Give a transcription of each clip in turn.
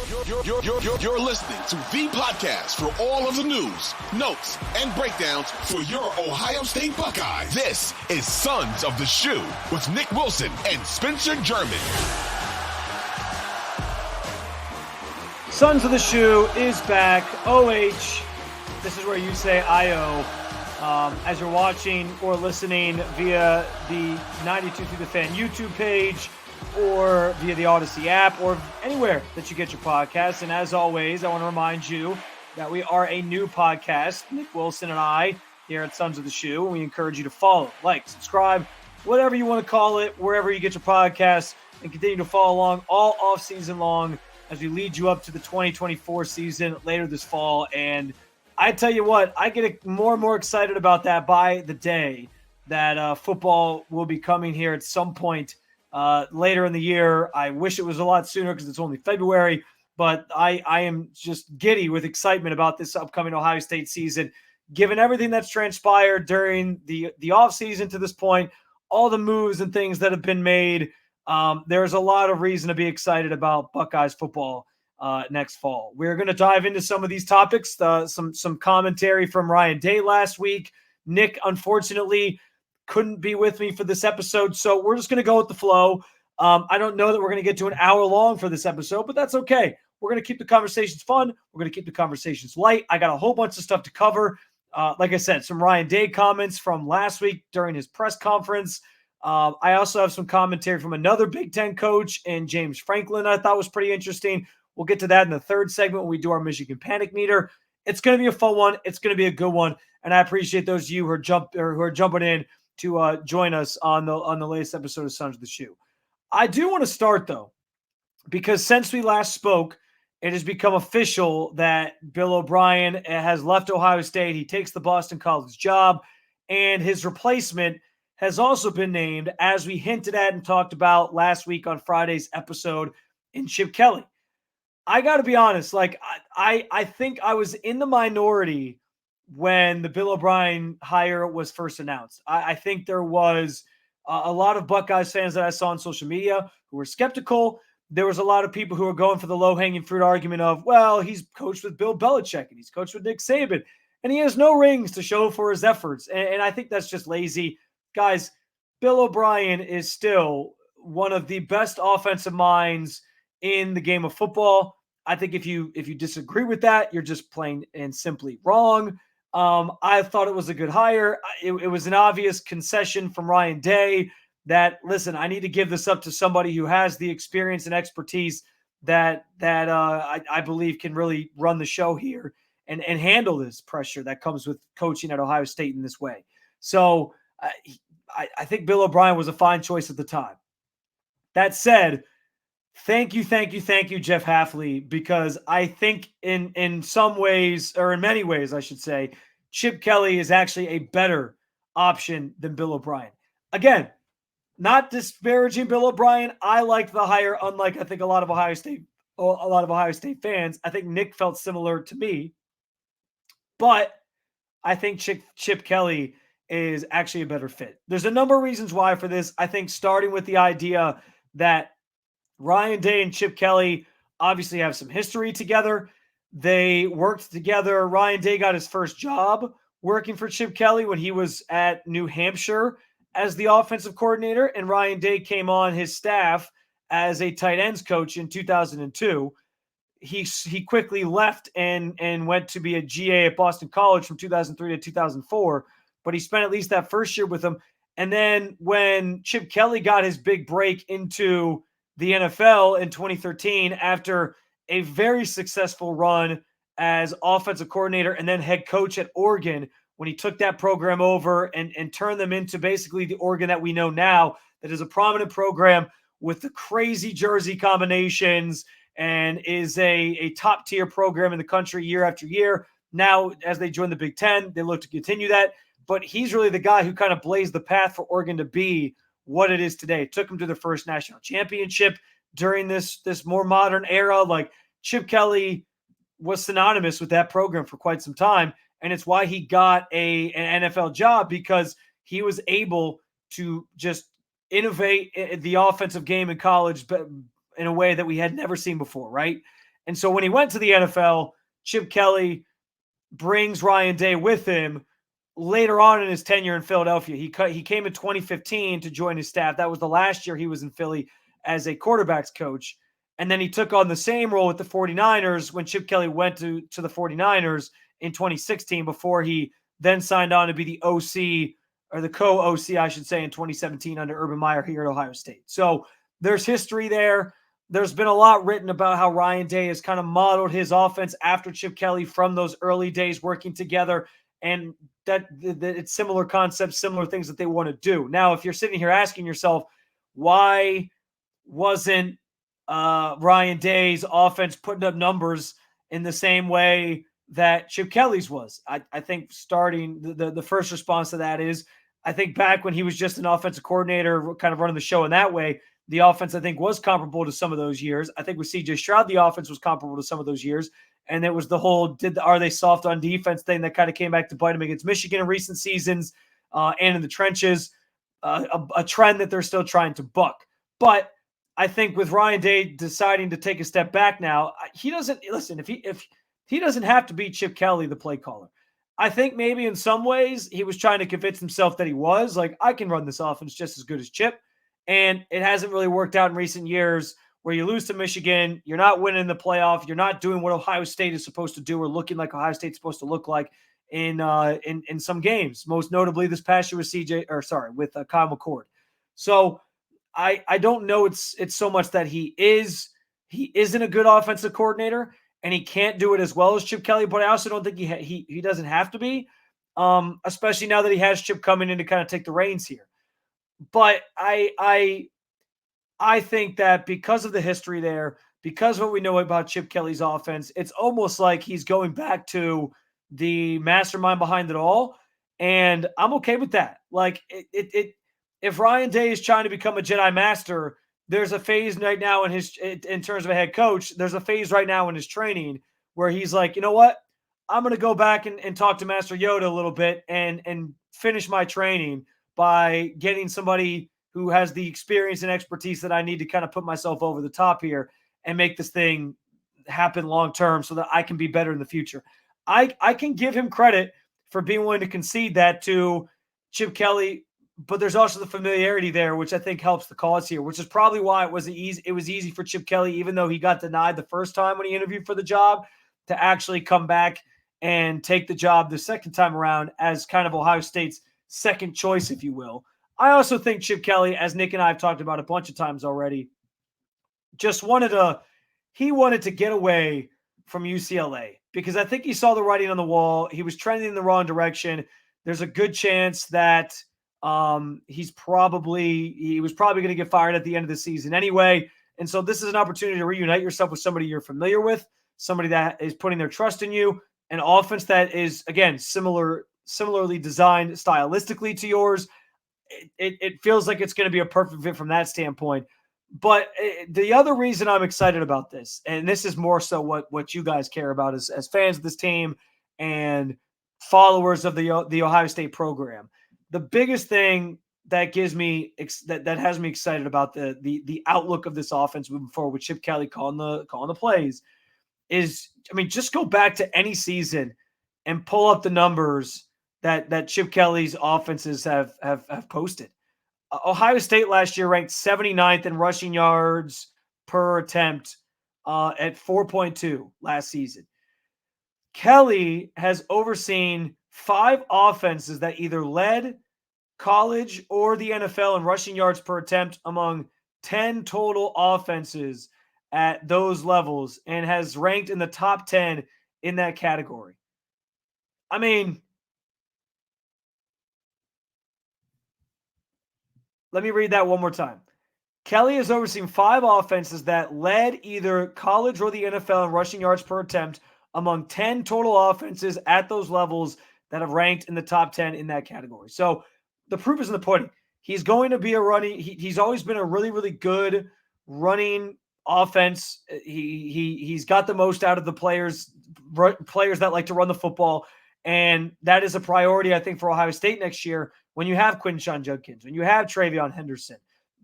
You're listening to the podcast for all of the news, notes, and breakdowns for your Ohio State Buckeyes. This is Sons of the Shoe with Nick Wilson and Spencer German. Sons of the Shoe is back. OH, this is where you say IO. As you're watching or listening via the 92 Through the Fan YouTube page or via the Odyssey app or anywhere that you get your podcasts. And as always, I want to remind you that we are a new podcast, Nick Wilson and I, here at Sons of the Shoe. And we encourage you to follow, like, subscribe, whatever you want to call it, wherever you get your podcasts, and continue to follow along all off-season long as we lead you up to the 2024 season later this fall. And I tell you what, I get more and more excited about that by the day that football will be coming here at some point later in the year. I wish it was a lot sooner because it's only February, but I am just giddy with excitement about this upcoming Ohio State season, given everything that's transpired during the offseason to this point, all the moves and things that have been made. There's a lot of reason to be excited about Buckeyes football next fall. We're going to dive into some of these topics, some commentary from Ryan Day last week. Nick, unfortunately, couldn't be with me for this episode, so we're just going to go with the flow. I don't know that we're going to get to an hour long for this episode, but that's okay. We're going to keep the conversations fun. We're going to keep the conversations light. I got a whole bunch of stuff to cover. Like I said, some Ryan Day comments from last week during his press conference. I also have some commentary from another Big Ten coach and James Franklin I thought was pretty interesting. We'll get to that in the third segment when we do our Michigan Panic Meter. It's going to be a fun one. It's going to be a good one, and I appreciate those of you who are jumping in to join us on the latest episode of Sons of the Shoe. I do want to start, though, because since we last spoke, it has become official that Bill O'Brien has left Ohio State. He takes the Boston College job, and his replacement has also been named, as we hinted at and talked about last week on Friday's episode, in Chip Kelly. I got to be honest, I think I was in the minority when the Bill O'Brien hire was first announced. I think there was a lot of Buckeyes fans that I saw on social media who were skeptical. There was a lot of people who were going for the low-hanging fruit argument of, well, he's coached with Bill Belichick and he's coached with Nick Saban, and he has no rings to show for his efforts. And I think that's just lazy. Guys, Bill O'Brien is still one of the best offensive minds in the game of football. I think if you disagree with that, you're just plain and simply wrong. I thought it was a good hire. It was an obvious concession from Ryan Day that, listen, I need to give this up to somebody who has the experience and expertise that I believe can really run the show here and handle this pressure that comes with coaching at Ohio State in this way. So I think Bill O'Brien was a fine choice at the time. That said, thank you, Jeff Hafley, because I think in some ways, or in many ways, I should say, Chip Kelly is actually a better option than Bill O'Brien. Again, not disparaging Bill O'Brien. I liked the hire, unlike I think a lot of Ohio State fans. I think Nick felt similar to me, but I think Chip Kelly is actually a better fit. There's a number of reasons why for this. I think starting with the idea that Ryan Day and Chip Kelly obviously have some history together. They worked together. Ryan Day got his first job working for Chip Kelly when he was at New Hampshire as the offensive coordinator, and Ryan Day came on his staff as a tight ends coach in 2002. He quickly left and went to be a GA at Boston College from 2003 to 2004, but he spent at least that first year with them. And then when Chip Kelly got his big break into the NFL in 2013 after a very successful run as offensive coordinator and then head coach at Oregon, when he took that program over and turned them into basically the Oregon that we know now, that is a prominent program with the crazy jersey combinations and is a top-tier program in the country year after year. Now, as they join the Big Ten, they look to continue that. But he's really the guy who kind of blazed the path for Oregon to be what it is today. It took them to their first national championship during this more modern era. Like, Chip Kelly was synonymous with that program for quite some time, and it's why he got an NFL job, because he was able to just innovate the offensive game in college, but in a way that we had never seen before, right? And so when he went to the NFL, Chip Kelly brings Ryan Day with him later on in his tenure in Philadelphia. He came in 2015 to join his staff. That was the last year he was in Philly as a quarterbacks coach. And then he took on the same role with the 49ers when Chip Kelly went to the 49ers in 2016 before he then signed on to be the OC, or the co-OC, I should say, in 2017 under Urban Meyer here at Ohio State. So there's history there. There's been a lot written about how Ryan Day has kind of modeled his offense after Chip Kelly from those early days working together, and that it's similar concepts, similar things that they want to do. Now, if you're sitting here asking yourself, why wasn't Ryan Day's offense putting up numbers in the same way that Chip Kelly's was? I think starting the first response to that is, I think back when he was just an offensive coordinator, kind of running the show in that way, the offense, I think, was comparable to some of those years. I think with C.J. Stroud, the offense was comparable to some of those years. And it was the whole are they soft on defense thing that kind of came back to bite them against Michigan in recent seasons and in the trenches, a trend that they're still trying to buck. But I think with Ryan Day deciding to take a step back now, he doesn't – listen, if he doesn't have to be Chip Kelly, the play caller. I think maybe in some ways he was trying to convince himself that he was. Like, I can run this offense just as good as Chip. And it hasn't really worked out in recent years where you lose to Michigan, you're not winning the playoff, you're not doing what Ohio State is supposed to do or looking like Ohio State's supposed to look like in some games, most notably this past year with Kyle McCord. So I don't know it's so much that he isn't a good offensive coordinator and he can't do it as well as Chip Kelly, but I also don't think he doesn't have to be, especially now that he has Chip coming in to kind of take the reins here. But I think that because of the history there, because of what we know about Chip Kelly's offense, it's almost like he's going back to the mastermind behind it all. And I'm okay with that. Like, if Ryan Day is trying to become a Jedi Master, there's a phase right now in terms of a head coach, there's a phase right now in his training where he's like, you know what? I'm going to go back and talk to Master Yoda a little bit and finish my training by getting somebody who has the experience and expertise that I need to kind of put myself over the top here and make this thing happen long-term so that I can be better in the future. I can give him credit for being willing to concede that to Chip Kelly, but there's also the familiarity there, which I think helps the cause here, which is probably why it was easy for Chip Kelly, even though he got denied the first time when he interviewed for the job, to actually come back and take the job the second time around as kind of Ohio State's second choice, if you will. I also think Chip Kelly, as Nick and I have talked about a bunch of times already, just wanted to get away from UCLA because I think he saw the writing on the wall. He was trending in the wrong direction. There's a good chance that he was probably going to get fired at the end of the season anyway. And so this is an opportunity to reunite yourself with somebody you're familiar with, somebody that is putting their trust in you, an offense that is, again, similarly designed stylistically to yours. It feels like it's going to be a perfect fit from that standpoint. But the other reason I'm excited about this, and this is more so what you guys care about as fans of this team and followers of the Ohio State program, the biggest thing that gives me that has me excited about the outlook of this offense moving forward with Chip Kelly calling the plays is, I mean, just go back to any season and pull up the numbers that Chip Kelly's offenses have posted. Ohio State last year ranked 79th in rushing yards per attempt at 4.2 last season. Kelly has overseen 5 offenses that either led college or the NFL in rushing yards per attempt among 10 total offenses at those levels and has ranked in the top 10 in that category. I mean, let me read that one more time. Kelly has overseen 5 offenses that led either college or the NFL in rushing yards per attempt among 10 total offenses at those levels that have ranked in the top 10 in that category. So the proof is in the pudding. He's going to be a running. He's always been a really, really good running offense. He's got the most out of the players that like to run the football. And that is a priority, I think, for Ohio State next year when you have Quinshon Judkins, when you have Travion Henderson.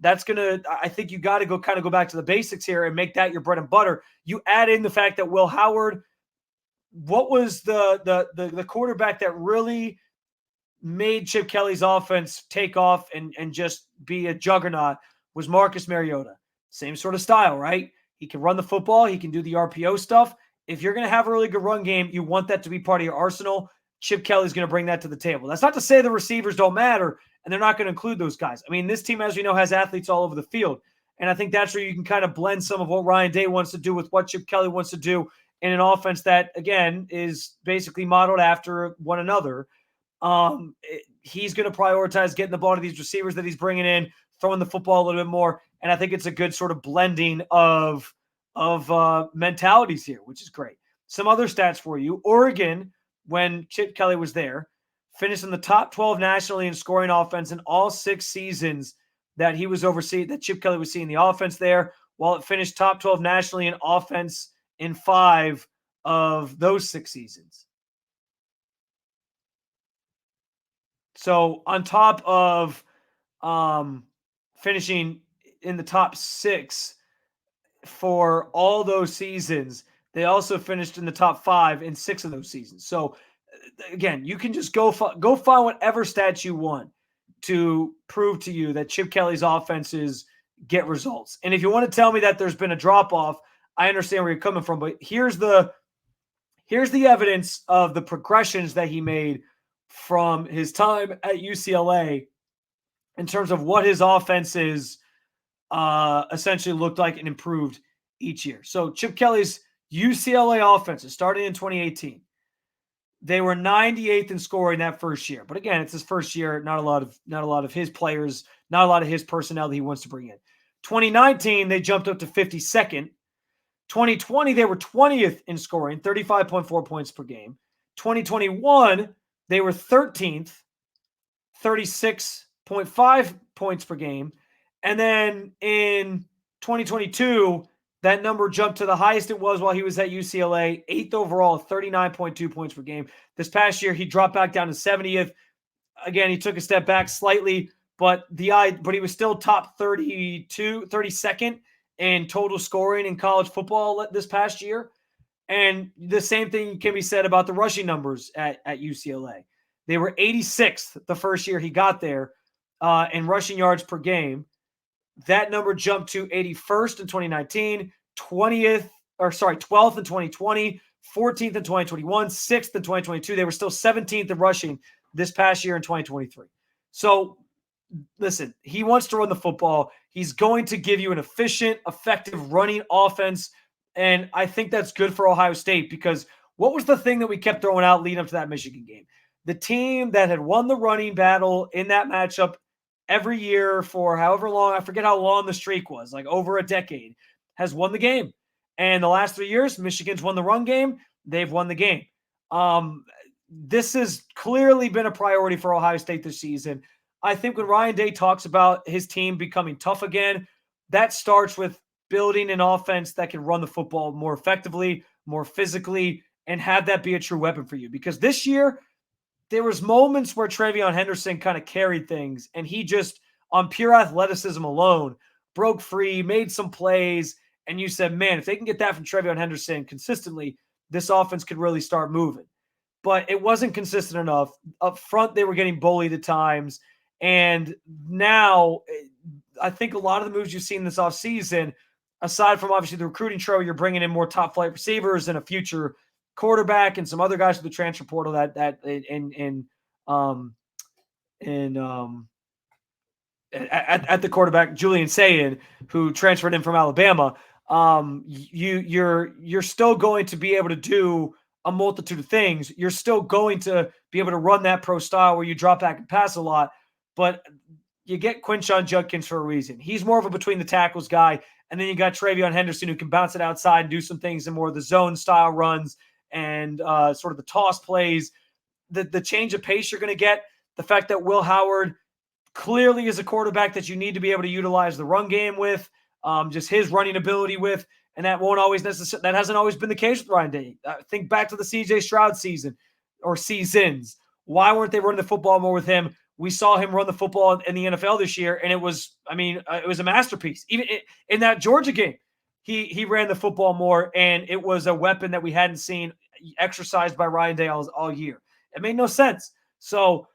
I think you got to go back to the basics here and make that your bread and butter. You add in the fact that Will Howard, what was the quarterback that really made Chip Kelly's offense take off and just be a juggernaut was Marcus Mariota. Same sort of style, right? He can run the football. He can do the RPO stuff. If you're going to have a really good run game, you want that to be part of your arsenal. Chip Kelly's going to bring that to the table. That's not to say the receivers don't matter, and they're not going to include those guys. I mean, this team, as we know, has athletes all over the field. And I think that's where you can kind of blend some of what Ryan Day wants to do with what Chip Kelly wants to do in an offense that, again, is basically modeled after one another. He's going to prioritize getting the ball to these receivers that he's bringing in, throwing the football a little bit more. And I think it's a good sort of blending of mentalities here, which is great. Some other stats for you. Oregon, when Chip Kelly was there, finished in the top 12 nationally in scoring offense in all 6 seasons that he was overseeing, that Chip Kelly was seeing the offense there, while it finished top 12 nationally in offense in 5 of those 6 seasons. So on top of finishing in the top 6 for all those seasons, they also finished in the top 5 in 6 of those seasons. So again, you can just go find whatever stats you want to prove to you that Chip Kelly's offenses get results. And if you want to tell me that there's been a drop-off, I understand where you're coming from, but here's the evidence of the progressions that he made from his time at UCLA in terms of what his offenses essentially looked like and improved each year. So Chip Kelly's UCLA offenses started in 2018. They were 98th in scoring that first year. But again, it's his first year, not a lot of his players, not a lot of his personnel that he wants to bring in. 2019, they jumped up to 52nd. 2020, they were 20th in scoring, 35.4 points per game. 2021, they were 13th, 36.5 points per game. And then in 2022, that number jumped to the highest it was while he was at UCLA, 8th overall, 39.2 points per game. This past year, he dropped back down to 70th. Again, he took a step back slightly, but he was still top 32, 32nd in total scoring in college football this past year. And the same thing can be said about the rushing numbers at UCLA. They were 86th the first year he got there in rushing yards per game. That number jumped to 81st in 2019, 12th in 2020, 14th in 2021, 6th in 2022. They were still 17th in rushing this past year in 2023. So listen, he wants to run the football. He's going to give you an efficient, effective running offense. And I think that's good for Ohio State because what was the thing that we kept throwing out leading up to that Michigan game? The team that had won the running battle in that matchup every year for however long, I forget how long the streak was, like over a decade, has won the game. And the last 3 years, Michigan's won the run game. They've won the game. This has clearly been a priority for Ohio State this season. I think when Ryan Day talks about his team becoming tough again, that starts with building an offense that can run the football more effectively, more physically, and have that be a true weapon for you. Because this year, there was moments where TreVeyon Henderson kind of carried things, and he just, on pure athleticism alone, broke free, made some plays, and you said, man, if they can get that from TreVeyon Henderson consistently, this offense could really start moving. But it wasn't consistent enough. Up front, they were getting bullied at times, and now I think a lot of the moves you've seen this offseason, aside from obviously the recruiting trail, you're bringing in more top-flight receivers and a future quarterback and some other guys with the transfer portal at the quarterback, Julian Sayin, who transferred in from Alabama. You're still going to be able to do a multitude of things. You're still going to be able to run that pro style where you drop back and pass a lot, but you get Quinshon Judkins for a reason. He's more of a between the tackles guy. And then you got TreVeyon Henderson who can bounce it outside and do some things in more of the zone style runs and sort of the toss plays, the change of pace you're going to get, the fact that Will Howard clearly is a quarterback that you need to be able to utilize the run game with, just his running ability with, and that hasn't always been the case with Ryan Day. Think back to the CJ Stroud season or seasons. Why weren't they running the football more with him? we saw him run the football in the NFL this year, and it was a masterpiece. Even in that Georgia game, he ran the football more, and it was a weapon that we hadn't seen exercised by Ryan Day all year. It made no sense. So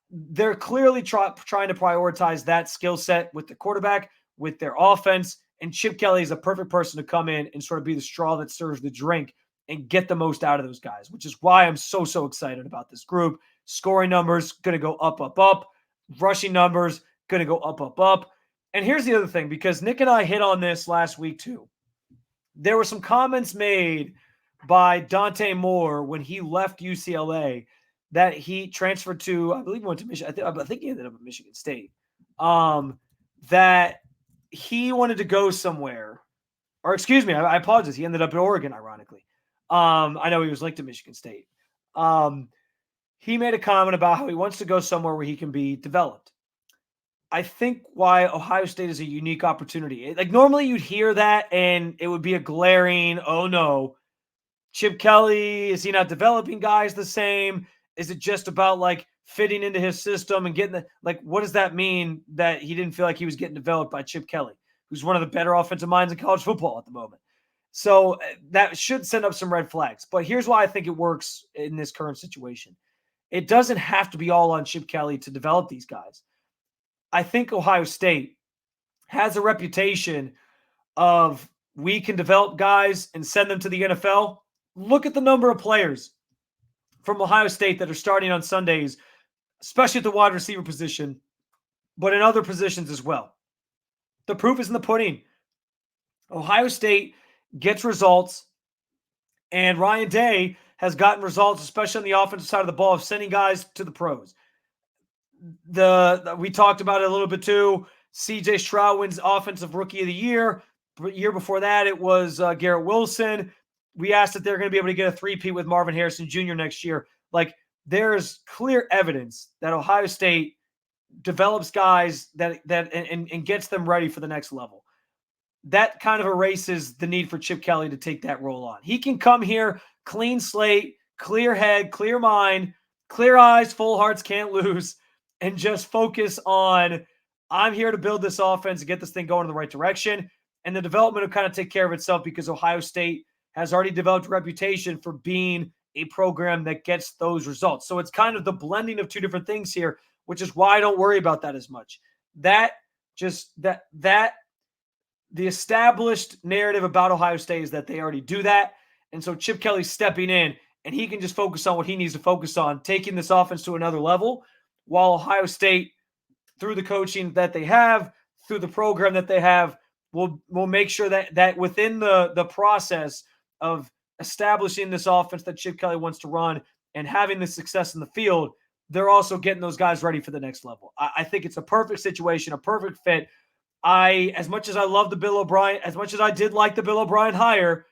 they're clearly trying to prioritize that skill set with the quarterback, with their offense, and Chip Kelly is a perfect person to come in and sort of be the straw that serves the drink and get the most out of those guys, which is why I'm so excited about this group. Scoring numbers going to go up, up, up. Rushing numbers going to go up, up, up. And here's the other thing, because Nick and I hit on this last week too. There were some comments made by Dante Moore when he left UCLA that he transferred to, I believe he went to Michigan. I think he ended up at Michigan State. That he wanted to go somewhere, or excuse me, I apologize. He ended up at Oregon, ironically. I know he was linked to Michigan State. He made a comment about how he wants to go somewhere where he can be developed. I think why Ohio State is a unique opportunity. Like normally you'd hear that and it would be a glaring, oh no, Chip Kelly, is he not developing guys the same? Is it just about like fitting into his system and getting what does that mean that he didn't feel like he was getting developed by Chip Kelly, who's one of the better offensive minds in college football at the moment? So that should send up some red flags. But here's why I think it works in this current situation. It doesn't have to be all on Chip Kelly to develop these guys. I think Ohio State has a reputation of we can develop guys and send them to the NFL. Look at the number of players from Ohio State that are starting on Sundays, especially at the wide receiver position, but in other positions as well. The proof is in the pudding. Ohio State gets results, and Ryan Day has gotten results, especially on the offensive side of the ball, of sending guys to the pros. We talked about it a little bit too. CJ Stroud wins Offensive Rookie of the Year. Year before that, it was Garrett Wilson. We asked if they're going to be able to get a three-peat with Marvin Harrison Jr. next year. Like, there's clear evidence that Ohio State develops guys that gets them ready for the next level. That kind of erases the need for Chip Kelly to take that role on. He can come here, clean slate, clear head, clear mind, clear eyes, full hearts, can't lose, and just focus on, I'm here to build this offense and get this thing going in the right direction. And the development will kind of take care of itself because Ohio State has already developed a reputation for being a program that gets those results. So it's kind of the blending of two different things here, which is why I don't worry about that as much. The established narrative about Ohio State is that they already do that. And so Chip Kelly's stepping in and he can just focus on what he needs to focus on, taking this offense to another level, while Ohio State, through the coaching that they have, through the program that they have, will make sure that within the process of establishing this offense that Chip Kelly wants to run and having the success in the field, they're also getting those guys ready for the next level. I think it's a perfect situation, a perfect fit. As much as I love the Bill O'Brien, as much as I did like the Bill O'Brien hire,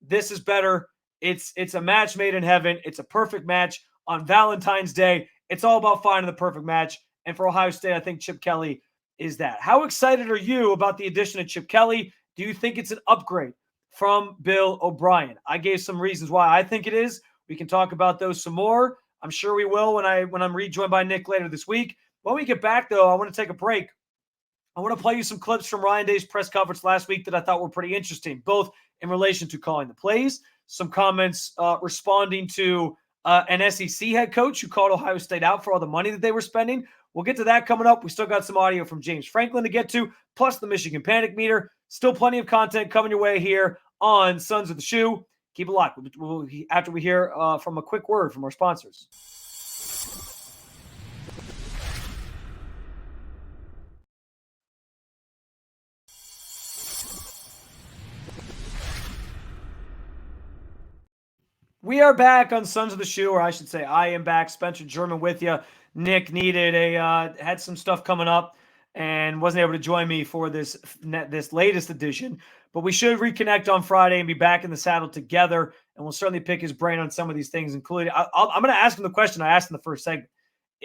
this is better. It's a match made in heaven. It's a perfect match on Valentine's Day. It's all about finding the perfect match. And for Ohio State, I think Chip Kelly is that. How excited are you about the addition of Chip Kelly? Do you think it's an upgrade from Bill O'Brien? I gave some reasons why I think it is. We can talk about those some more. I'm sure we will when I'm rejoined by Nick later this week. When we get back, though, I want to take a break. I want to play you some clips from Ryan Day's press conference last week that I thought were pretty interesting, both in relation to calling the plays, some comments responding to an SEC head coach who called Ohio State out for all the money that they were spending. We'll get to that coming up. We still got some audio from James Franklin to get to, plus the Michigan Panic Meter. Still plenty of content coming your way here on Sons of the Shoe. Keep it locked after we hear from a quick word from our sponsors. We are back on Sons of the Shoe, or I should say I am back. Spencer German with you. Nick had some stuff coming up and wasn't able to join me for this latest edition. But we should reconnect on Friday and be back in the saddle together. And we'll certainly pick his brain on some of these things, including I'm going to ask him the question I asked in the first segment.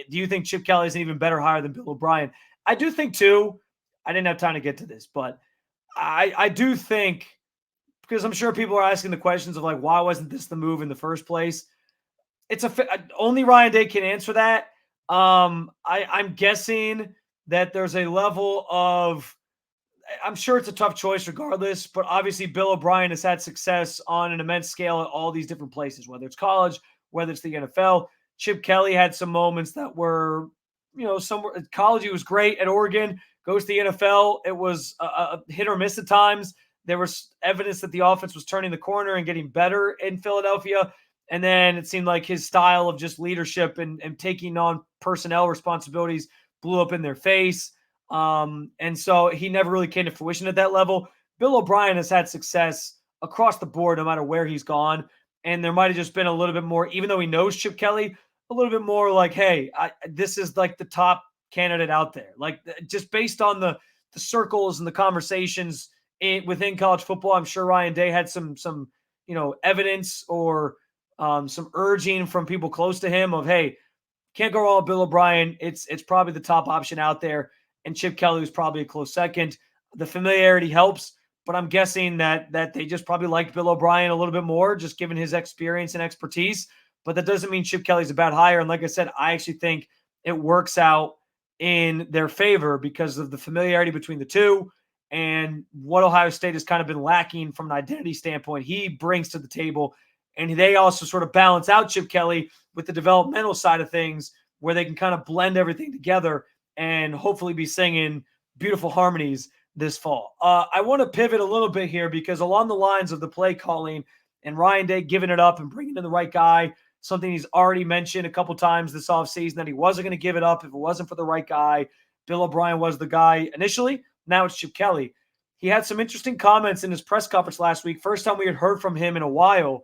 Do you think Chip Kelly is an even better hire than Bill O'Brien? I do think too. I didn't have time to get to this, but I do think, because I'm sure people are asking the questions of like, why wasn't this the move in the first place? Only Ryan Day can answer that. I'm guessing that there's a level of, I'm sure it's a tough choice regardless, but obviously Bill O'Brien has had success on an immense scale at all these different places, whether it's college, whether it's the NFL. Chip Kelly had some moments that were, somewhere at college he was great at Oregon, goes to the NFL. It was a hit or miss at times. There was evidence that the offense was turning the corner and getting better in Philadelphia. And then it seemed like his style of just leadership and taking on personnel responsibilities blew up in their face. And so he never really came to fruition at that level. Bill O'Brien has had success across the board, no matter where he's gone. And there might have just been a little bit more, even though he knows Chip Kelly, a little bit more like, hey, this is like the top candidate out there. Like just based on the circles and the conversations within college football, I'm sure Ryan Day had some evidence or some urging from people close to him of, hey, can't go wrong with Bill O'Brien. It's probably the top option out there. And Chip Kelly was probably a close second. The familiarity helps, but I'm guessing that they just probably liked Bill O'Brien a little bit more, just given his experience and expertise. But that doesn't mean Chip Kelly's a bad hire. And like I said, I actually think it works out in their favor because of the familiarity between the two and what Ohio State has kind of been lacking from an identity standpoint. He brings to the table, and they also sort of balance out Chip Kelly with the developmental side of things where they can kind of blend everything together and hopefully be singing beautiful harmonies this fall. I want to pivot a little bit here because along the lines of the play calling and Ryan Day giving it up and bringing in the right guy, something he's already mentioned a couple times this offseason that he wasn't going to give it up if it wasn't for the right guy. Bill O'Brien was the guy initially. Now it's Chip Kelly. He had some interesting comments in his press conference last week. First time we had heard from him in a while,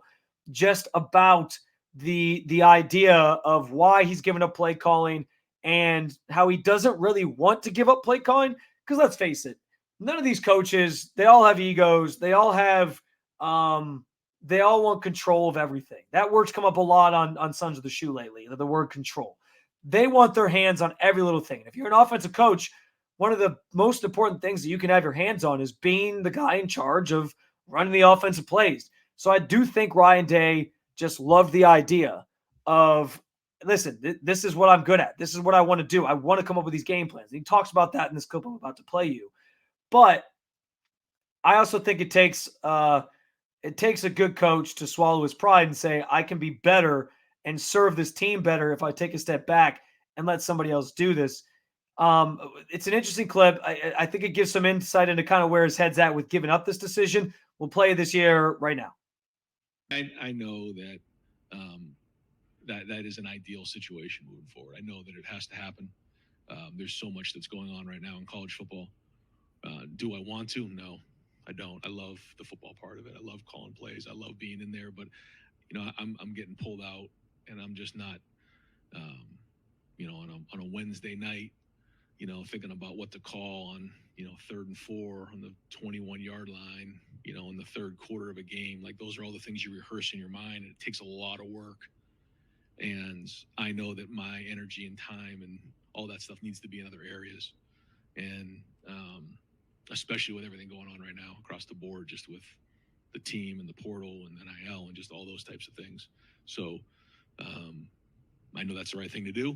just about the idea of why he's given up play calling and how he doesn't really want to give up play calling. Because let's face it, none of these coaches, they all have egos. They all have, they all want control of everything. That word's come up a lot on Sons of the Shoe lately, the word control. They want their hands on every little thing. And if you're an offensive coach, one of the most important things that you can have your hands on is being the guy in charge of running the offensive plays. So I do think Ryan Day just loved the idea of, listen, this is what I'm good at. This is what I want to do. I want to come up with these game plans. And he talks about that in this clip I'm about to play you. But I also think it takes a good coach to swallow his pride and say, I can be better and serve this team better if I take a step back and let somebody else do this. It's an interesting clip. I think it gives some insight into kind of where his head's at with giving up this decision. We'll play this year right now. I know that that is an ideal situation moving forward. I know that it has to happen. There's so much that's going on right now in college football. Do I want to? No, I don't. I love the football part of it. I love calling plays. I love being in there. But I'm getting pulled out, and I'm just not. On a Wednesday night, thinking about what to call on 3rd and 4 on the 21-yard line, in the third quarter of a game. Like, those are all the things you rehearse in your mind, and it takes a lot of work. And I know that my energy and time and all that stuff needs to be in other areas. And especially with everything going on right now across the board, just with the team and the portal and NIL and just all those types of things. So I know that's the right thing to do,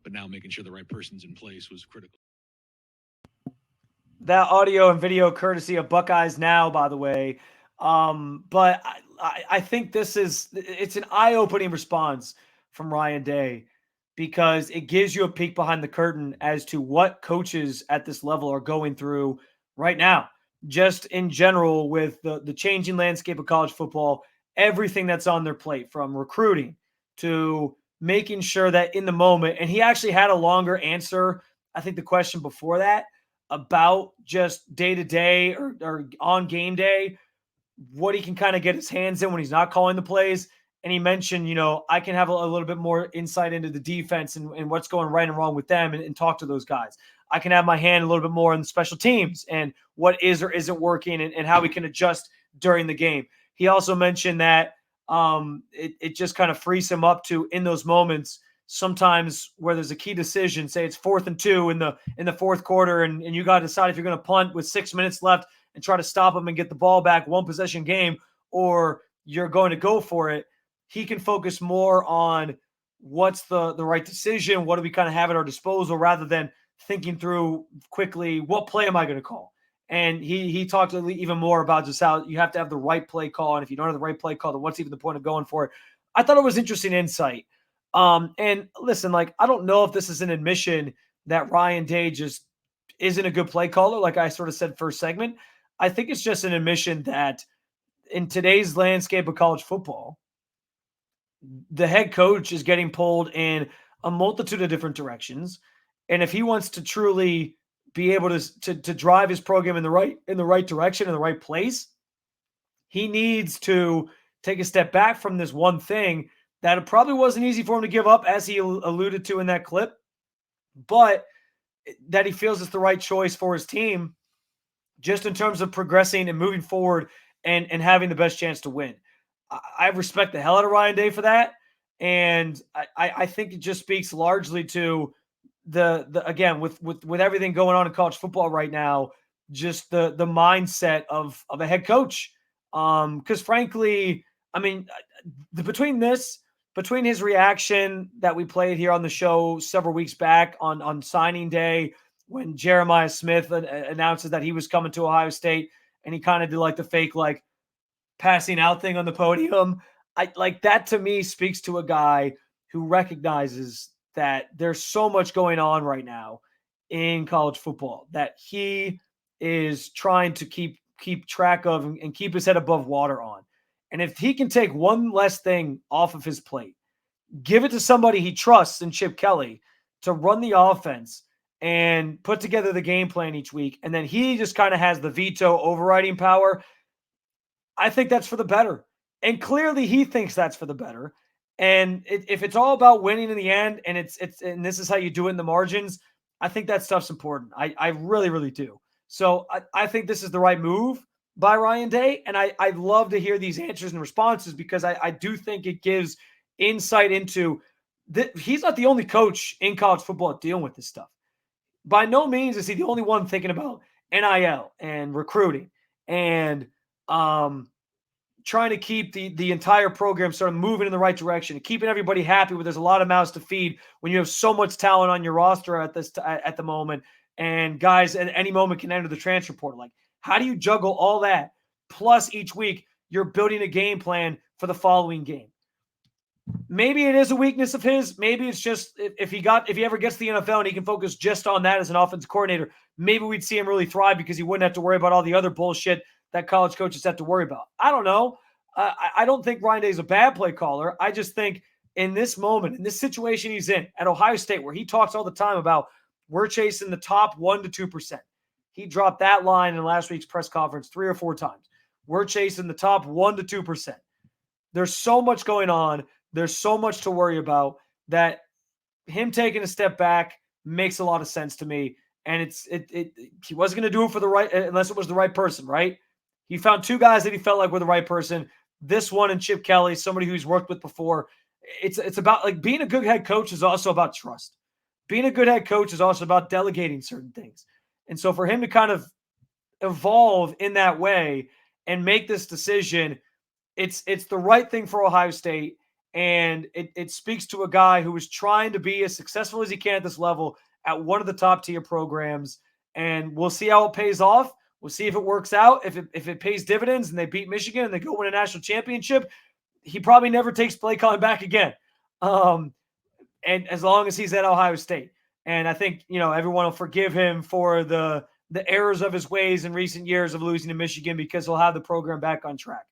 but now making sure the right person's in place was critical. That audio and video courtesy of Buckeyes Now, by the way. But I think it's an eye-opening response from Ryan Day because it gives you a peek behind the curtain as to what coaches at this level are going through right now. Just in general with the changing landscape of college football, everything that's on their plate, from recruiting to making sure that in the moment, and he actually had a longer answer, I think the question before that, about just day-to-day or on game day, what he can kind of get his hands in when he's not calling the plays. And he mentioned, I can have a little bit more insight into the defense and what's going right and wrong with them and talk to those guys. I can have my hand a little bit more in special teams and what is or isn't working and how we can adjust during the game. He also mentioned that it just kind of frees him up to, in those moments, sometimes where there's a key decision, say it's 4th and 2 in the fourth quarter, and you got to decide if you're going to punt with 6 minutes left and try to stop them and get the ball back, one possession game, or you're going to go for it. He can focus more on what's the right decision? What do we kind of have at our disposal rather than thinking through quickly, what play am I going to call? And he talked even more about just how you have to have the right play call. And if you don't have the right play call, then what's even the point of going for it? I thought it was interesting insight. And listen, like, I don't know if this is an admission that Ryan Day just isn't a good play caller, like I sort of said first segment. I think it's just an admission that in today's landscape of college football, the head coach is getting pulled in a multitude of different directions. And if he wants to truly be able to drive his program in the right direction, in the right place, he needs to take a step back from this one thing that it probably wasn't easy for him to give up, as he alluded to in that clip, but that he feels it's the right choice for his team just in terms of progressing and moving forward and having the best chance to win. I respect the hell out of Ryan Day for that. And I think it just speaks largely to the again, with everything going on in college football right now, just the mindset of a head coach. Because frankly, I mean, between his reaction that we played here on the show several weeks back on signing day, when Jeremiah Smith announces that he was coming to Ohio State, and he kind of did like the fake like passing out thing on the podium. I like that. To me, speaks to a guy who recognizes that there's so much going on right now in college football that he is trying to keep track of and keep his head above water on. And if he can take one less thing off of his plate, give it to somebody he trusts in Chip Kelly to run the offense and put together the game plan each week, and then he just kind of has the veto overriding power, I think that's for the better. And clearly he thinks that's for the better. And if it's all about winning in the end, and and this is how you do it in the margins, I think that stuff's important. I really, really do. So I think this is the right move by Ryan Day. And I'd love to hear these answers and responses, because I do think it gives insight into that he's not the only coach in college football dealing with this stuff. By no means is he the only one thinking about NIL and recruiting and trying to keep the entire program sort of moving in the right direction, keeping everybody happy where there's a lot of mouths to feed when you have so much talent on your roster at the moment, and guys at any moment can enter the transfer portal. Like, how do you juggle all that? Plus each week you're building a game plan for the following game. Maybe it is a weakness of his. Maybe it's just if he ever gets to the NFL and he can focus just on that as an offensive coordinator, maybe we'd see him really thrive because he wouldn't have to worry about all the other bullshit that college coaches have to worry about. I don't know. I don't think Ryan Day is a bad play caller. I just think in this moment, in this situation he's in at Ohio State, where he talks all the time about we're chasing the top 1% to 2%. He dropped that line in last week's press conference 3 or 4 times. We're chasing the top 1% to 2%. There's so much going on. There's so much to worry about that him taking a step back makes a lot of sense to me. And he wasn't going to do it for the right, unless it was the right person, right? He found 2 guys that he felt like were the right person. This one and Chip Kelly, somebody who he's worked with before. It's about, like, being a good head coach is also about trust. Being a good head coach is also about delegating certain things. And so for him to kind of evolve in that way and make this decision, it's the right thing for Ohio State. And it speaks to a guy who is trying to be as successful as he can at this level at one of the top tier programs. And we'll see how it pays off. We'll see if it works out. If it pays dividends and they beat Michigan and they go win a national championship, he probably never takes play calling back again. And as long as he's at Ohio State. And I think, everyone will forgive him for the errors of his ways in recent years of losing to Michigan, because he'll have the program back on track.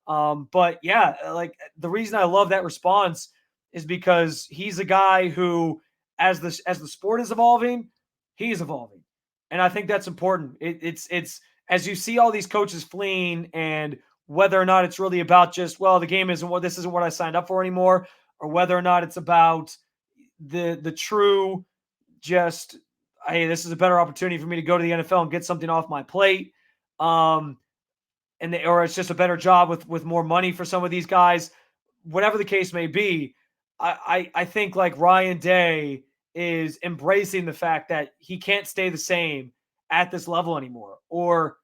But yeah, like, the reason I love that response is because he's a guy who, as the sport is evolving, he's evolving. And I think that's important. It's as you see all these coaches fleeing, and whether or not it's really about just, well, the game this isn't what I signed up for anymore, or whether or not it's about the true, just, hey, this is a better opportunity for me to go to the NFL and get something off my plate. Or it's just a better job with more money for some of these guys. Whatever the case may be, I think, like, Ryan Day is embracing the fact that he can't stay the same at this level anymore, or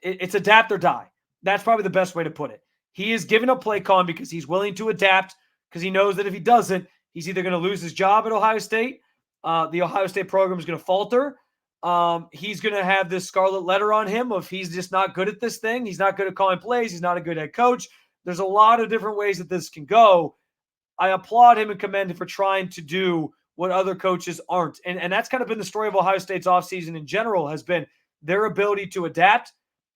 it's adapt or die. That's probably the best way to put it. He is giving up play calling because he's willing to adapt, because he knows that if he doesn't, He's either going to lose his job at Ohio State. The Ohio State program is going to falter. He's going to have this scarlet letter on him of he's just not good at this thing. He's not good at calling plays. He's not a good head coach. There's a lot of different ways that this can go. I applaud him and commend him for trying to do what other coaches aren't. And that's kind of been the story of Ohio State's offseason in general, has been their ability to adapt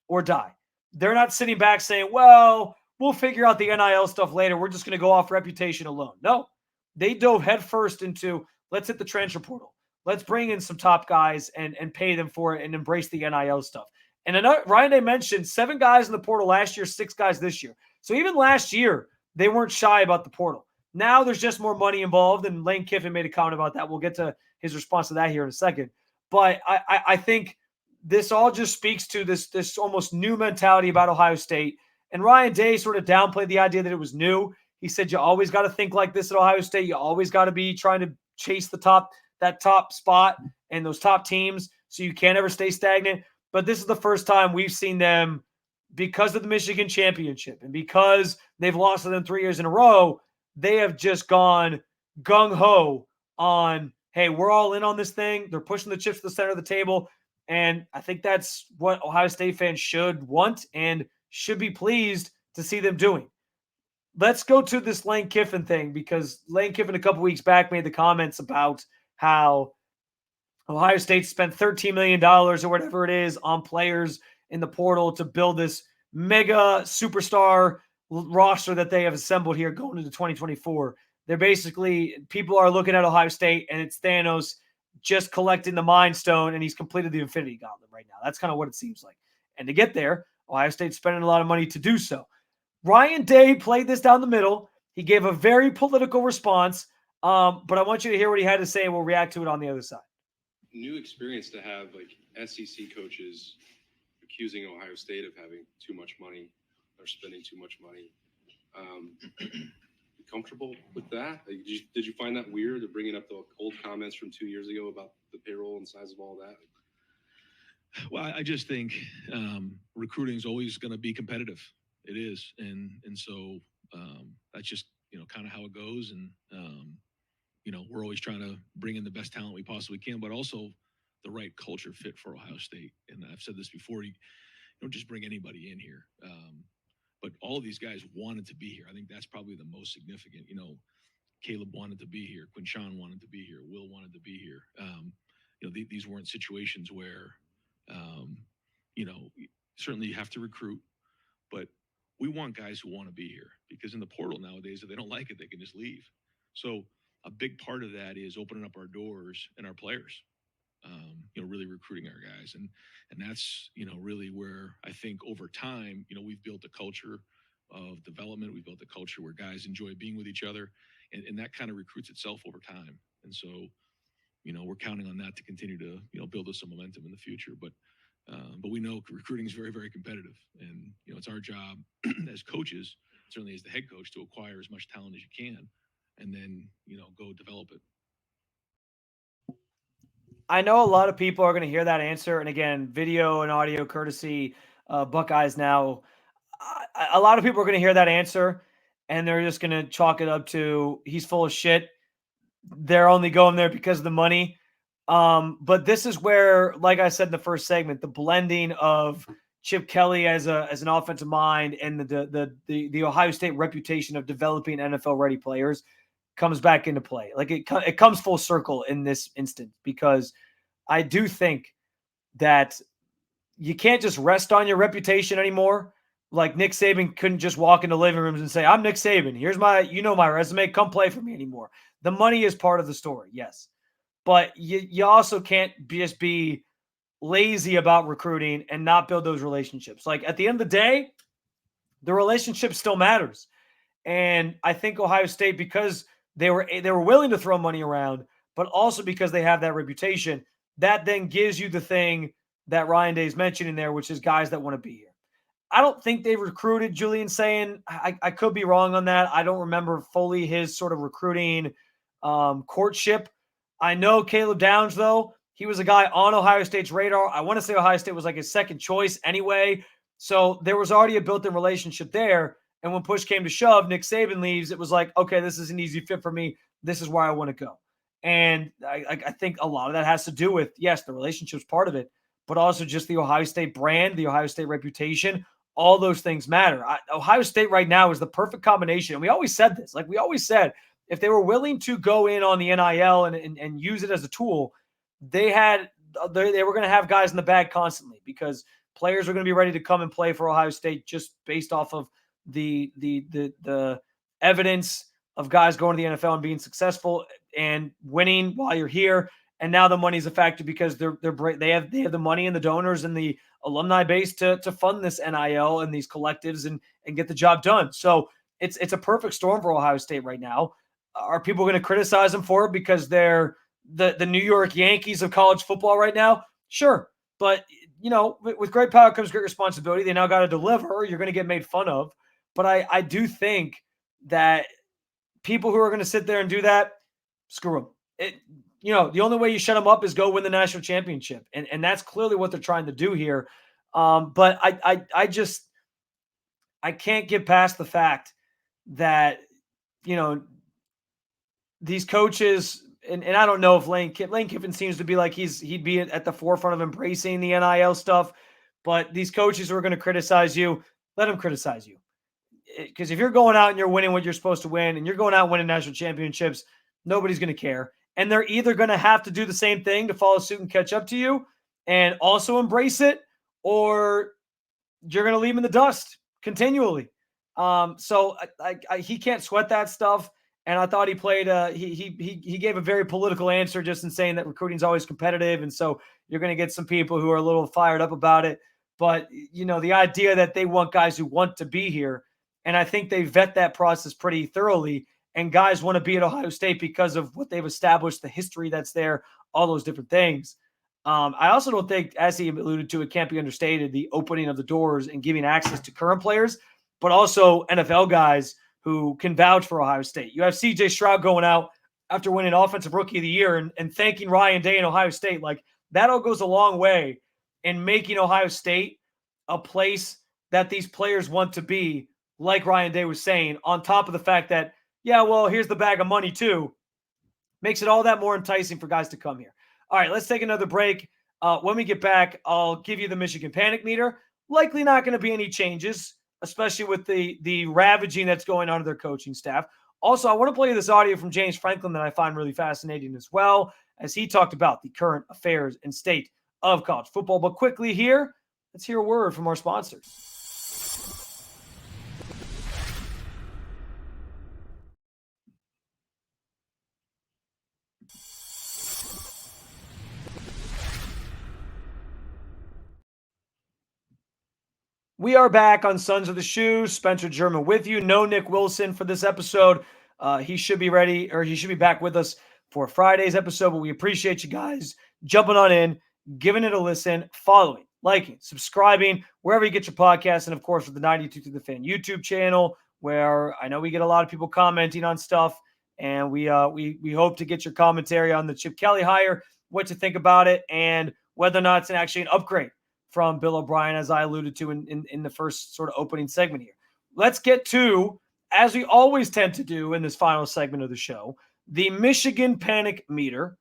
or die. They're not sitting back saying, well, we'll figure out the NIL stuff later. We're just going to go off reputation alone. No, they dove headfirst into, let's hit the transfer portal. Let's bring in some top guys and pay them for it and embrace the NIL stuff. And Ryan Day mentioned 7 guys in the portal last year, 6 guys this year. So even last year, they weren't shy about the portal. Now there's just more money involved, and Lane Kiffin made a comment about that. We'll get to his response to that here in a second. But I think this all just speaks to this almost new mentality about Ohio State. And Ryan Day sort of downplayed the idea that it was new. He said you always got to think like this at Ohio State. You always got to be trying to chase that top spot and those top teams, so you can't ever stay stagnant. But this is the first time we've seen them, because of the Michigan championship and because they've lost to them 3 years in a row, they have just gone gung-ho on, hey, we're all in on this thing. They're pushing the chips to the center of the table. And I think that's what Ohio State fans should want and should be pleased to see them doing. Let's go to this Lane Kiffin thing, because Lane Kiffin a couple weeks back made the comments about how Ohio State spent $13 million or whatever it is on players in the portal to build this mega superstar roster that they have assembled here going into 2024. They're basically, people are looking at Ohio State and it's Thanos just collecting the Mind Stone, and he's completed the Infinity Gauntlet right now. That's kind of what it seems like. And to get there, Ohio State's spending a lot of money to do so. Ryan Day played this down the middle. He gave a very political response, but I want you to hear what he had to say, and we'll react to it on the other side. New experience to have SEC coaches accusing Ohio State of having too much money or spending too much money. You comfortable with that? Did you find that weird, to bringing up the old comments from 2 years ago about the payroll and size of all that? Well, I just think recruiting is always going to be competitive. It is, and so that's just kind of how it goes. And we're always trying to bring in the best talent we possibly can, but also the right culture fit for Ohio State. And I've said this before: you don't just bring anybody in here. But all of these guys wanted to be here. I think that's probably the most significant. Caleb wanted to be here. Quinshawn wanted to be here. Will wanted to be here. These weren't situations where, certainly you have to recruit, but we want guys who want to be here, because in the portal nowadays, if they don't like it, they can just leave. So a big part of that is opening up our doors and our players, really recruiting our guys. And that's, really where I think over time, we've built a culture of development. We've built a culture where guys enjoy being with each other, and that kind of recruits itself over time. And so, we're counting on that to continue to, build us some momentum in the future. But we know recruiting is very, very competitive, and, it's our job as coaches, certainly as the head coach, to acquire as much talent as you can, and then, go develop it. I know a lot of people are going to hear that answer. And again, video and audio courtesy Buckeyes now. A lot of people are going to hear that answer, and they're just going to chalk it up to he's full of shit. They're only going there because of the money. But this is where, like I said in the first segment, the blending of Chip Kelly as an offensive mind and the Ohio State reputation of developing NFL-ready players comes back into play. Like it comes full circle in this instant, because I do think that you can't just rest on your reputation anymore. Like Nick Saban couldn't just walk into living rooms and say, I'm Nick Saban. Here's my resume. Come play for me anymore. The money is part of the story. Yes. But you also can't just be lazy about recruiting and not build those relationships. Like at the end of the day, the relationship still matters. And I think Ohio State, because they were willing to throw money around, but also because they have that reputation, that then gives you the thing that Ryan Day is mentioning there, which is guys that want to be here. I don't think they've recruited Julian Sayin. I could be wrong on that. I don't remember fully his sort of recruiting courtship. I know Caleb Downs, though. He was a guy on Ohio State's radar. I want to say Ohio State was like his second choice anyway. So there was already a built-in relationship there. And when push came to shove, Nick Saban leaves. It was like, okay, this is an easy fit for me. This is where I want to go. And I think a lot of that has to do with, yes, the relationship's part of it, but also just the Ohio State brand, the Ohio State reputation. All those things matter. Ohio State right now is the perfect combination. And we always said this. Like we always said, if they were willing to go in on the NIL and use it as a tool, they were going to have guys in the bag constantly because players are going to be ready to come and play for Ohio State just based off of the evidence of guys going to the NFL and being successful and winning while you're here. And now the money's a factor because they have the money and the donors and the alumni base to fund this NIL and these collectives and get the job done. So it's a perfect storm for Ohio State right now. Are people going to criticize them for it because they're the New York Yankees of college football right now? Sure. But, with great power comes great responsibility. They now got to deliver. You're going to get made fun of. But I do think that people who are going to sit there and do that, screw them. The only way you shut them up is go win the national championship. And that's clearly what they're trying to do here. But I can't get past the fact that, these coaches, and I don't know if Lane Kiffin seems to be like he'd be at the forefront of embracing the NIL stuff, but these coaches who are going to criticize you, let them criticize you. Because if you're going out and you're winning what you're supposed to win and you're going out and winning national championships, nobody's going to care. And they're either going to have to do the same thing to follow suit and catch up to you and also embrace it, or you're going to leave them in the dust continually. So he can't sweat that stuff. And I thought he played he gave a very political answer just in saying that recruiting is always competitive. And so you're going to get some people who are a little fired up about it. But, the idea that they want guys who want to be here, and I think they vet that process pretty thoroughly, and guys want to be at Ohio State because of what they've established, the history that's there, all those different things. I also don't think, as he alluded to, it can't be understated, the opening of the doors and giving access to current players, but also NFL guys who can vouch for Ohio State. You have CJ Stroud going out after winning Offensive Rookie of the Year and thanking Ryan Day and Ohio State. Like, that all goes a long way in making Ohio State a place that these players want to be, like Ryan Day was saying, on top of the fact that, yeah, well, here's the bag of money too. Makes it all that more enticing for guys to come here. All right, let's take another break. When we get back, I'll give you the Michigan Panic Meter. Likely not going to be any changes, especially with the ravaging that's going on to their coaching staff. Also, I want to play you this audio from James Franklin that I find really fascinating as well, as he talked about the current affairs and state of college football. But quickly here, let's hear a word from our sponsors. We are back on Sons of the Shoe. Spencer German with you. No Nick Wilson for this episode. He should be ready, or he should be back with us for Friday's episode, but we appreciate you guys jumping on in, giving it a listen, following, liking, subscribing, wherever you get your podcasts, and of course with the 92 Through the Fan YouTube channel, where I know we get a lot of people commenting on stuff, and we hope to get your commentary on the Chip Kelly hire, what you think about it, and whether or not it's actually an upgrade from Bill O'Brien, as I alluded to in the first sort of opening segment here. Let's get to, as we always tend to do in this final segment of the show, the Michigan Panic Meter.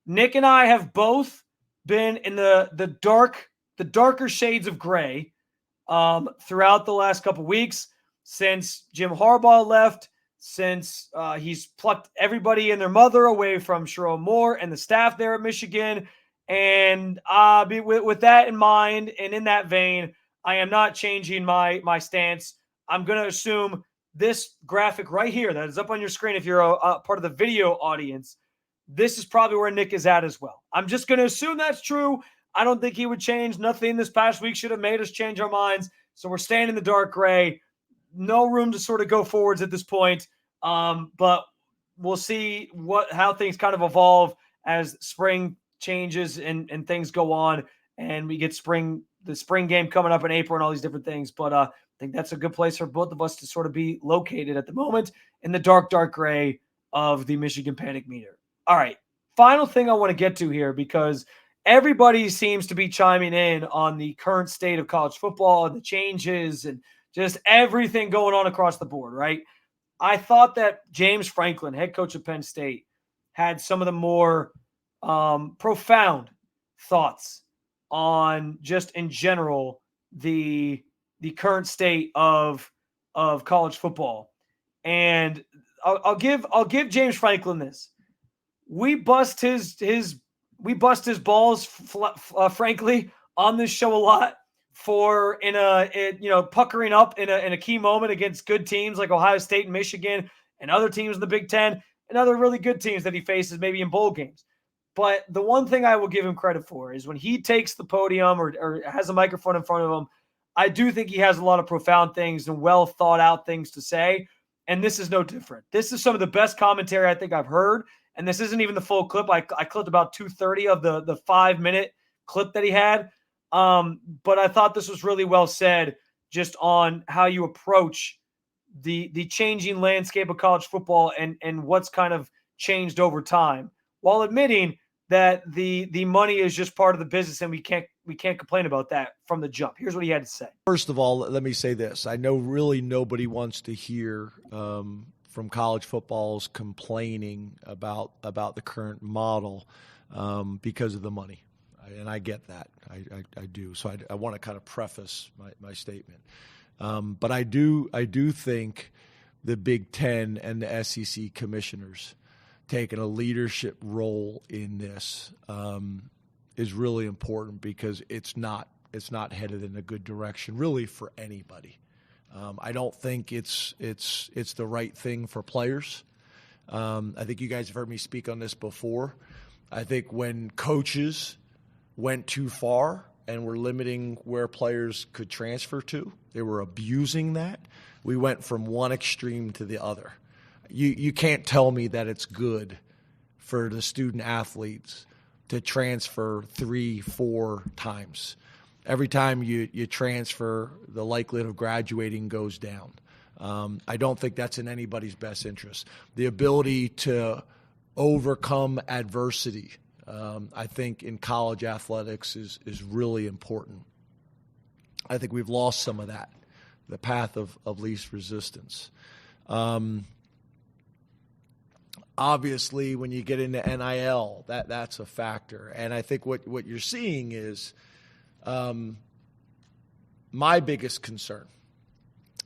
Nick and I have both been in the darker shades of gray throughout the last couple weeks since Jim Harbaugh left, since he's plucked everybody and their mother away from Sherrone Moore and the staff there at Michigan. And with that in mind, and in that vein, I am not changing my stance. I'm going to assume this graphic right here that is up on your screen, if you're a part of the video audience, this is probably where Nick is at as well. I'm just going to assume that's true. I don't think he would change. Nothing this past week should have made us change our minds. So we're staying in the dark gray. No room to sort of go forwards at this point. But we'll see how things kind of evolve as spring changes and things go on, and we get the spring game coming up in April and all these different things. But I think that's a good place for both of us to sort of be located at the moment in the dark gray of the Michigan Panic Meter. All right, final thing I want to get to here, because everybody seems to be chiming in on the current state of college football and the changes and just everything going on across the board, right? I thought that James Franklin, head coach of Penn State, had some of the more profound thoughts on just in general the current state of college football. And I'll give James Franklin this. We bust his balls, frankly, on this show a lot for puckering up in a key moment against good teams like Ohio State and Michigan and other teams in the Big Ten and other really good teams that he faces maybe in bowl games. But the one thing I will give him credit for is when he takes the podium or has a microphone in front of him, I do think he has a lot of profound things and well thought out things to say. And this is no different. This is some of the best commentary I think I've heard. And this isn't even the full clip. I clipped about 2:30 of the 5-minute clip that he had. But I thought this was really well said just on how you approach the changing landscape of college football and what's kind of changed over time, while admitting that the money is just part of the business and we can't complain about that from the jump. Here's what he had to say. First of all, let me say this. I know really nobody wants to hear from college footballs complaining about the current model because of the money. And I get that. I do. So I want to kind of preface my statement. But I do think the Big Ten and the SEC commissioners taking a leadership role in this is really important because it's not headed in a good direction really for anybody. I don't think it's the right thing for players. I think you guys have heard me speak on this before. I think when coaches went too far and were limiting where players could transfer to, they were abusing that. We went from one extreme to the other. You can't tell me that it's good for the student athletes to transfer 3-4 times. Every time you transfer, the likelihood of graduating goes down. I don't think that's in anybody's best interest. The ability to overcome adversity, I think in college athletics is really important. I think we've lost some of that, the path of least resistance. Obviously, when you get into NIL, that's a factor. And I think what you're seeing is my biggest concern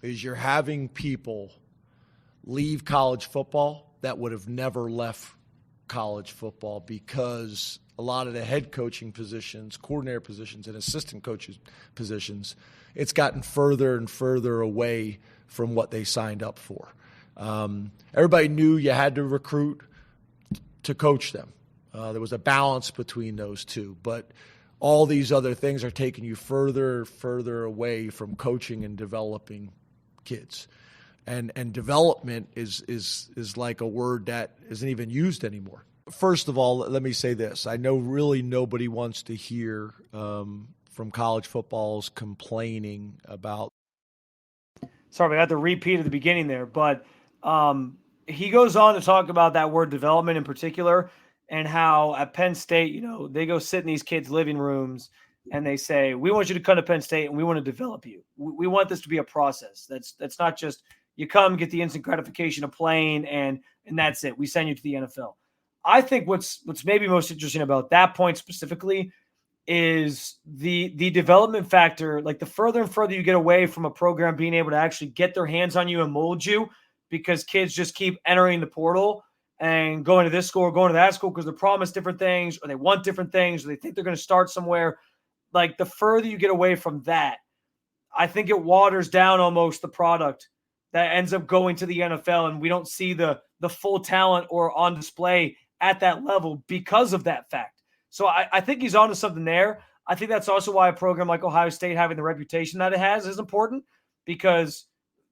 is you're having people leave college football that would have never left college football because a lot of the head coaching positions, coordinator positions, and assistant coaches positions, it's gotten further and further away from what they signed up for. Everybody knew you had to recruit to coach them. There was a balance between those two, but all these other things are taking you further away from coaching and developing kids. And development is like a word that isn't even used anymore. First of all, let me say this. I know really nobody wants to hear from college footballs complaining about. Sorry, I got the repeat at the beginning there, but he goes on to talk about that word development in particular and how at Penn State, they go sit in these kids' living rooms and they say, we want you to come to Penn State and we want to develop you. We want this to be a process. That's not just you come, get the instant gratification of playing, and that's it. We send you to the NFL. I think what's maybe most interesting about that point specifically is the development factor. Like the further and further you get away from a program being able to actually get their hands on you and mold you, because kids just keep entering the portal and going to this school or going to that school because they're promised different things or they want different things or they think they're going to start somewhere. Like the further you get away from that, I think it waters down almost the product that ends up going to the NFL, and we don't see the full talent or on display at that level because of that fact. So I think he's onto something there. I think that's also why a program like Ohio State having the reputation that it has is important, because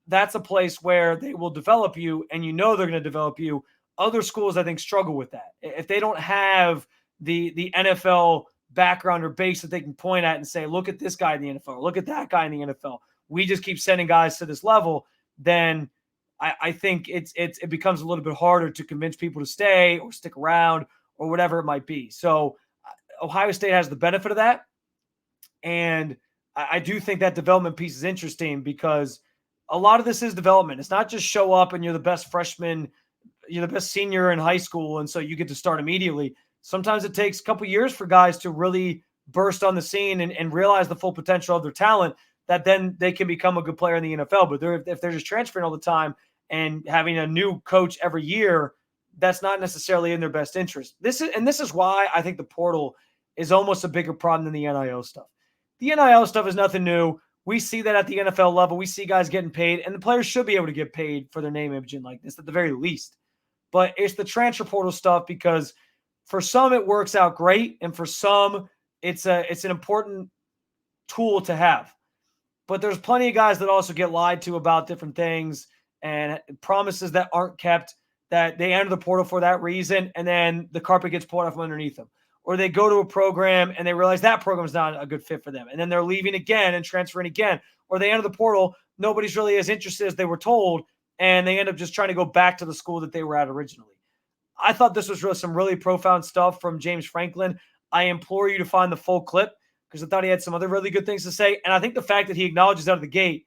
that's a place where they will develop you and they're going to develop you. Other schools, I think, struggle with that. If they don't have the NFL background or base that they can point at and say, look at this guy in the NFL, look at that guy in the NFL, we just keep sending guys to this level, then I think it becomes a little bit harder to convince people to stay or stick around or whatever it might be. So Ohio State has the benefit of that. And I do think that development piece is interesting because a lot of this is development. It's not just show up and you're the best freshman, you're the best senior in high school, and so you get to start immediately. Sometimes it takes a couple years for guys to really burst on the scene and realize the full potential of their talent, that then they can become a good player in the NFL. But if they're just transferring all the time and having a new coach every year, that's not necessarily in their best interest. This is why I think the portal is almost a bigger problem than the NIL stuff. The NIL stuff is nothing new. We see that at the NFL level. We see guys getting paid, and the players should be able to get paid for their name, image, and likeness at the very least. But it's the transfer portal stuff because for some it works out great, and for some it's an important tool to have. But there's plenty of guys that also get lied to about different things and promises that aren't kept, that they enter the portal for that reason, and then the carpet gets pulled out from underneath them. Or they go to a program and they realize that program is not a good fit for them, and then they're leaving again and transferring again. Or they enter the portal, nobody's really as interested as they were told, and they end up just trying to go back to the school that they were at originally. I thought this was really some really profound stuff from James Franklin. I implore you to find the full clip because I thought he had some other really good things to say. And I think the fact that he acknowledges out of the gate,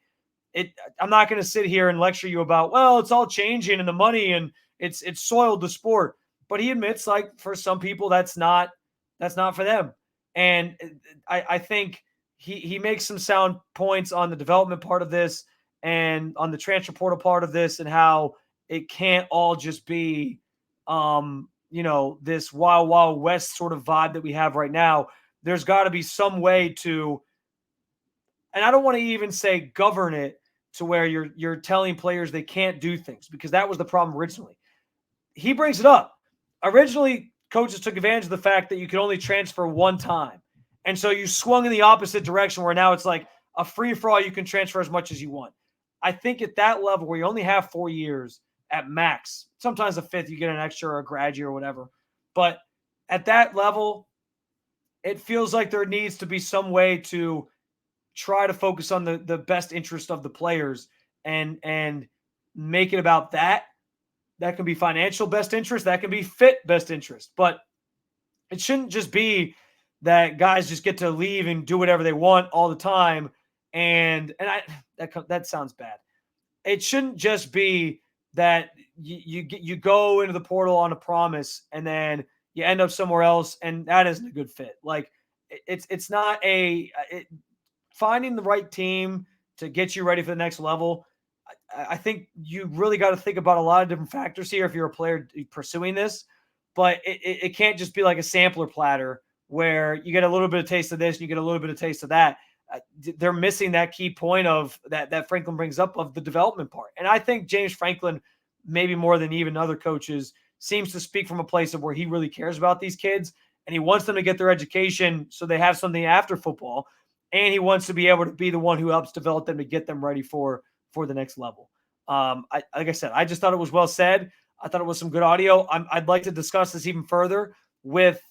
I'm not going to sit here and lecture you about, well, it's all changing and the money and it's soiled the sport. But he admits, like, for some people, that's not for them. And I think he makes some sound points on the development part of this and on the transfer portal part of this, and how it can't all just be, this wild, wild west sort of vibe that we have right now. There's got to be some way to, and I don't want to even say govern it to where you're telling players they can't do things, because that was the problem originally. He brings it up. Originally, coaches took advantage of the fact that you could only transfer one time. And so you swung in the opposite direction where now it's like a free-for-all. You can transfer as much as you want. I think at that level where you only have 4 years at max, sometimes a fifth, you get an extra or a grad year or whatever. But at that level, it feels like there needs to be some way to try to focus on the best interest of the players and make it about that. That can be financial best interest. That can be fit best interest. But it shouldn't just be that guys just get to leave and do whatever they want all the time. And that sounds bad. It shouldn't just be that you go into the portal on a promise and then you end up somewhere else, and that isn't a good fit. Like, it's not finding the right team to get you ready for the next level. I think you really got to think about a lot of different factors here if you're a player pursuing this, but it can't just be like a sampler platter where you get a little bit of taste of this and you get a little bit of taste of that. They're missing that key point of that Franklin brings up of the development part. And I think James Franklin, maybe more than even other coaches, seems to speak from a place of where he really cares about these kids and he wants them to get their education so they have something after football. And he wants to be able to be the one who helps develop them to get them ready for the next level. Like I said, I just thought it was well said. I thought it was some good audio. I'd like to discuss this even further with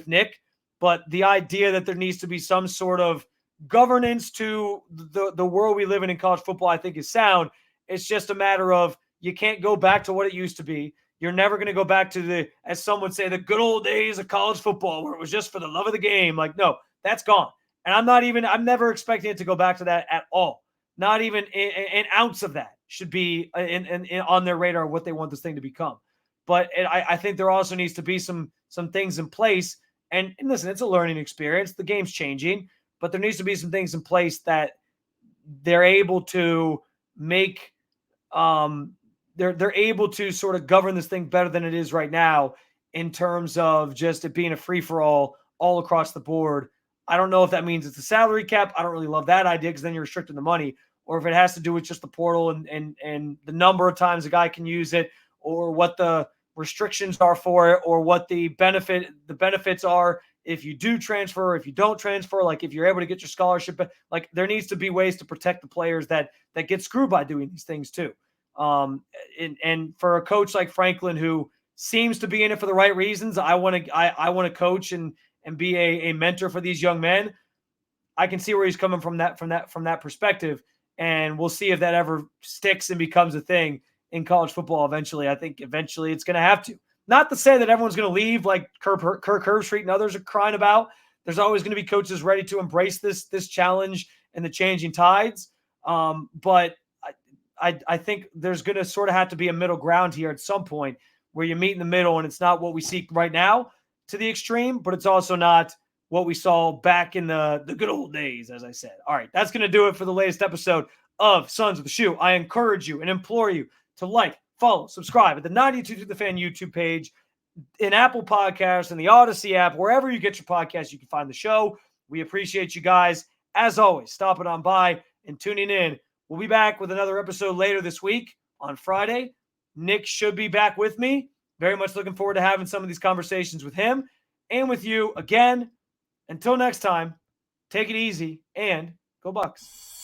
Nick, but the idea that there needs to be some sort of governance to the world we live in college football, I think, is sound. It's just a matter of you can't go back to what it used to be. You're never going to go back to as some would say, the good old days of college football where it was just for the love of the game. Like, no, that's gone. And I'm never expecting it to go back to that at all. Not even an ounce of that should be on their radar what they want this thing to become. But I think there also needs to be some things in place. And listen, it's a learning experience. The game's changing, but there needs to be some things in place that they're able to make. They're able to sort of govern this thing better than it is right now in terms of just it being a free-for-all all across the board. I don't know if that means it's a salary cap. I don't really love that idea because then you're restricting the money, or if it has to do with just the portal and the number of times a guy can use it, or what the restrictions are for it, or what the benefits are if you do transfer, if you don't transfer, like if you're able to get your scholarship. Like, there needs to be ways to protect the players that get screwed by doing these things too. And for a coach like Franklin, who seems to be in it for the right reasons, I want to coach and be a mentor for these young men. I can see where he's coming from that perspective, and we'll see if that ever sticks and becomes a thing in college football eventually. I think eventually it's going to have to. Not to say that everyone's going to leave like Kirk Herbstreit and others are crying about, There's always going to be coaches ready to embrace this challenge and the changing tides. But I think there's going to sort of have to be a middle ground here at some point where you meet in the middle, and it's not what we seek right now to the extreme, but it's also not what we saw back in the good old days, as I said. All right, that's going to do it for the latest episode of Sons of the Shoe. I encourage you and implore you to like, follow, subscribe at the 92 to the Fan YouTube page, in Apple Podcasts, in the Odyssey app, wherever you get your podcasts, you can find the show. We appreciate you guys, as always, stopping on by and tuning in. We'll be back with another episode later this week on Friday. Nick should be back with me. Very much looking forward to having some of these conversations with him and with you again. Until next time, take it easy and go Bucks.